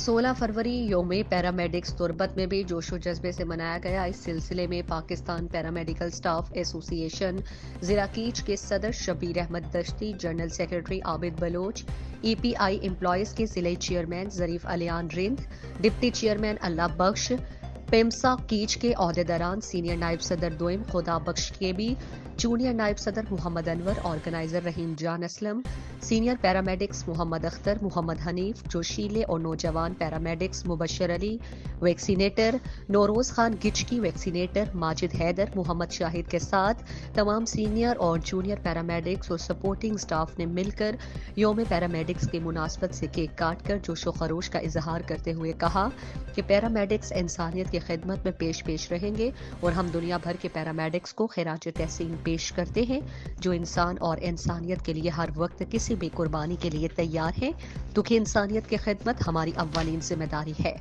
16 फरवरी योम पैरामेडिक्स तुर्बत में भी जोशो जज्बे से मनाया गया। इस सिलसिले में पाकिस्तान पैरामेडिकल स्टाफ एसोसिएशन जिला कीच के सदर Shabbir Ahmed Dashti, general secretary Abid Baloch, EPI employees के जिले chairman Zarif Aliyan Rind, deputy chairman Allah Bakhsh, पेमसा कीच के अहदेदारान, सीनियर नायब सदर दोइम खुदा बख्श केबी, जूनियर नायब सदर Mohammad Anwar, organiser Rahim Jan Aslam, senior paramedics Mohammad Akhtar, Mohammad Hanif, जोशीले और नौजवान paramedics Mubashar Ali, vaccinator Nauroz Khan Gichki, vaccinator Majid Haider, Mohammad Shahid के साथ तमाम सीनियर और जूनियर पैरामेडिक्स और सपोर्टिंग स्टाफ ने मिलकर योम पैरामेडिक्स की मुनासबत से केक काट कर जोशो खरोश का इजहार करते हुए कहा कि पैरामेडिक्स इंसानियत की खिदमत में पेश रहेंगे और हम दुनिया भर के पैरामेडिक्स को खिराज तहसीन पेश करते हैं जो इंसान और इंसानियत के लिए हर वक्त किसी भी कुर्बानी के लिए तैयार हैं, क्योंकि इंसानियत की खिदमत हमारी अव्वलीन जिम्मेदारी है।